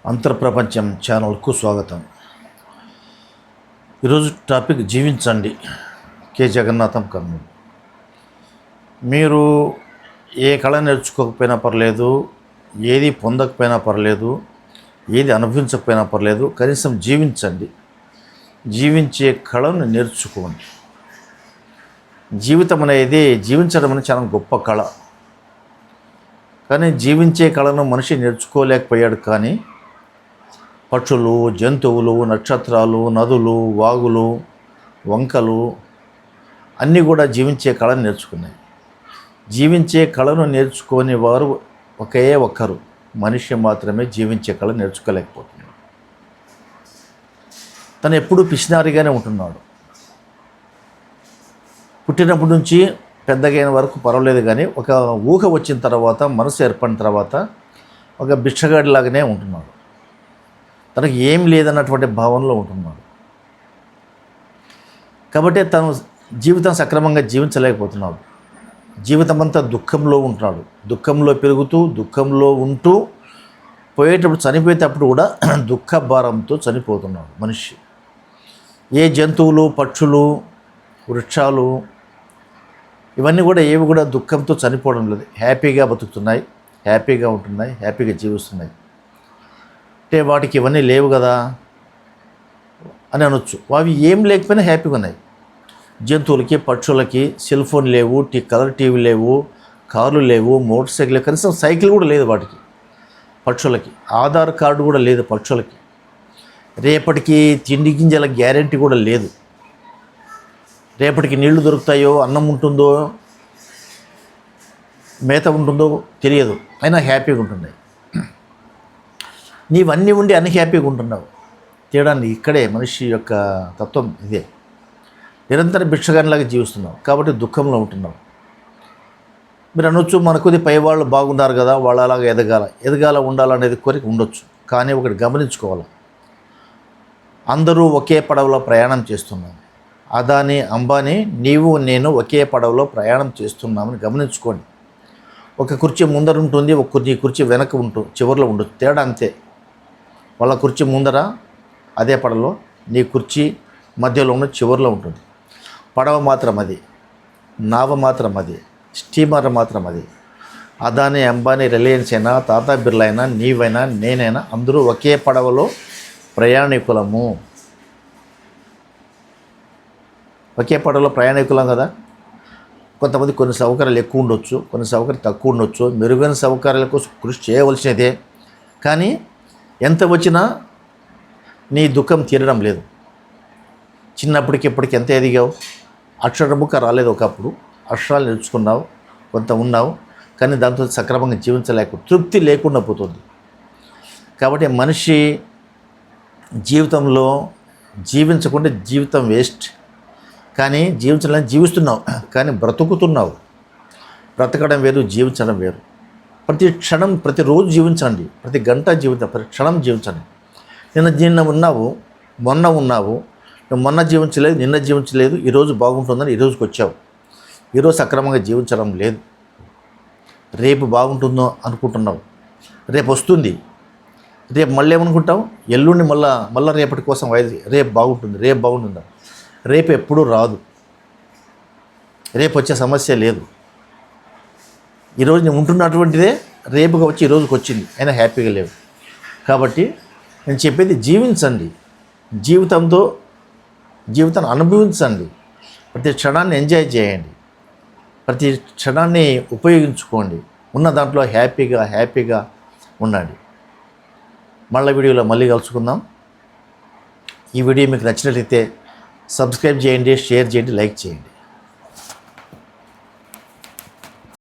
అంతర్ప్రపంచం ఛానల్కు స్వాగతం. ఈరోజు టాపిక్ జీవించండి. కె జగన్నాథం కర్నూలు. మీరు ఏ కళ నేర్చుకోకపోయినా పర్లేదు, ఏది పొందకపోయినా పర్లేదు, ఏది అనుభవించకపోయినా పర్లేదు, కనీసం జీవించండి. జీవించే కళను నేర్చుకోండి. జీవితం అనేది జీవించడం అనేది చాలా గొప్ప కళ. కానీ జీవించే కళను మనిషి నేర్చుకోలేకపోయాడు. కానీ పక్షులు, జంతువులు, నక్షత్రాలు, నదులు, వాగులు, వంకలు అన్నీ కూడా జీవించే కళను నేర్చుకున్నాయి. జీవించే కళను నేర్చుకోని వారు ఒకే ఒక్కరు, మనిషి మాత్రమే జీవించే కళ నేర్చుకోలేకపోతున్నాడు. తను ఎప్పుడూ పిసినారిగానే ఉంటున్నాడు. పుట్టినప్పటి నుంచి పెద్దగైన వరకు పర్వాలేదు, కానీ ఒక ఊహ వచ్చిన తర్వాత, మనసు ఏర్పడిన తర్వాత ఒక బిచ్చగాడిలాగానే ఉంటున్నాడు. తనకు ఏం లేదన్నటువంటి భావనలో ఉంటున్నాడు. కాబట్టి తను జీవితం సక్రమంగా జీవించలేకపోతున్నాడు. జీవితం అంతా దుఃఖంలో ఉంటున్నాడు. దుఃఖంలో పెరుగుతూ, దుఃఖంలో ఉంటూ, పోయేటప్పుడు చనిపోయేటప్పుడు కూడా దుఃఖ భారంతో చనిపోతున్నాడు మనిషి. ఏ జంతువులు, పక్షులు, వృక్షాలు ఇవన్నీ కూడా ఏవి కూడా దుఃఖంతో చనిపోవడం లేదు. హ్యాపీగా బతుకుతున్నాయి, హ్యాపీగా ఉంటున్నాయి, హ్యాపీగా జీవిస్తున్నాయి. అంటే వాటికి ఇవన్నీ లేవు కదా అని అనొచ్చు. అవి ఏం లేకపోయినా హ్యాపీగా ఉన్నాయి. జంతువులకి, పక్షులకి సెల్ ఫోన్ లేవు, కలర్ టీవీ లేవు, కార్లు లేవు, మోటార్ సైకిల్ లేవు, కనీసం సైకిల్ కూడా లేదు వాటికి. పక్షులకి ఆధార్ కార్డు కూడా లేదు. పక్షులకి రేపటికి తిండి గింజల గ్యారెంటీ కూడా లేదు. రేపటికి నీళ్లు దొరుకుతాయో, అన్నం ఉంటుందో, మేత ఉంటుందో తెలియదు. అయినా హ్యాపీగా ఉంటున్నాయి. నీవన్నీ ఉండి అన్హ్యాపీగా ఉంటున్నావు. తేడాన్ని ఇక్కడే మనిషి యొక్క తత్వం ఇదే. నిరంతరం భిక్షగానిలాగా జీవిస్తున్నావు కాబట్టి దుఃఖంలో ఉంటున్నావు. మీరు అనొచ్చు, మనకుది పై వాళ్ళు బాగున్నారు కదా, వాళ్ళు అలాగా ఎదగాల ఉండాలనేది కోరిక ఉండొచ్చు. కానీ ఒకటి గమనించుకోవాలి, అందరూ ఒకే పడవలో ప్రయాణం చేస్తున్నాం. అదాని, అంబానీ, నీవు నేను ఒకే పడవలో ప్రయాణం చేస్తున్నామని గమనించుకోండి. ఒక కుర్చీ ముందర ఉంటుంది, ఒక కుర్చీ వెనక చివరిలో ఉండొచ్చు. తేడా అంతే. వాళ్ళ కుర్చీ ముందర అదే పడవలో, నీ కుర్చీ మధ్యలో ఉన్న చివరిలో ఉంటుంది. పడవ మాత్రం అది, నావ మాత్రం అది, స్టీమర్ మాత్రం అది. అదాని, అంబానీ, రిలయన్స్ అయినా, టాటా బిర్లా అయినా, నీవైనా, నేనైనా అందరూ ఒకే పడవలో ప్రయాణికులము. ఒకే పడవలో ప్రయాణికులం కదా. కొంతమంది కొన్ని సౌకర్యాలు ఎక్కువ ఉండొచ్చు, కొన్ని సౌకర్యాలు తక్కువ ఉండొచ్చు. మెరుగైన సౌకర్యాల కోసం కృషి చేయవలసినదే. కానీ ఎంత వచ్చినా నీ దుఃఖం తీరడం లేదు. చిన్నప్పటికి ఇప్పటికి ఎంత ఎదిగావు? అక్షరముఖ రాలేదు. ఒకప్పుడు అక్షరాలు నేర్చుకున్నావు, కొంత ఉన్నావు, కానీ దాంతో సక్రమంగా తృప్తి లేకుండా పోతుంది. కాబట్టి మనిషి జీవితంలో జీవించకుండా జీవితం వేస్ట్. కానీ జీవించాలని జీవిస్తున్నావు, కానీ బ్రతుకుతున్నావు. బ్రతకడం వేరు, జీవించడం వేరు. ప్రతి క్షణం, ప్రతిరోజు జీవించండి. ప్రతి గంట జీవితం, ప్రతి క్షణం జీవించండి. నిన్న ఉన్నావు, మొన్న ఉన్నావు. నువ్వు మొన్న జీవించలేదు, నిన్న జీవించలేదు. ఈరోజు బాగుంటుందని ఈరోజుకి వచ్చావు. ఈరోజు సక్రమంగా జీవించడం లేదు. రేపు బాగుంటుందో అనుకుంటున్నావు, రేపు వస్తుంది. రేపు మళ్ళీ ఏమనుకుంటావు? ఎల్లుండి మళ్ళీ రేపటి కోసం రేపు బాగుంటుందా? రేపు ఎప్పుడూ రాదు. రేపు వచ్చే సమస్య లేదు. ఈరోజు నేను ఉంటున్నటువంటిదే రేపుగా వచ్చి ఈరోజుకి వచ్చింది, అయినా హ్యాపీగా లేవు. కాబట్టి నేను చెప్పేది జీవించండి. జీవితాన్ని అనుభవించండి. ప్రతి క్షణాన్ని ఎంజాయ్ చేయండి. ప్రతి క్షణాన్ని ఉపయోగించుకోండి. ఉన్న దాంట్లో హ్యాపీగా ఉండండి. వీడియోలో మళ్ళీ కలుసుకుందాం. ఈ వీడియో మీకు నచ్చినట్లయితే సబ్స్క్రైబ్ చేయండి, షేర్ చేయండి, లైక్ చేయండి.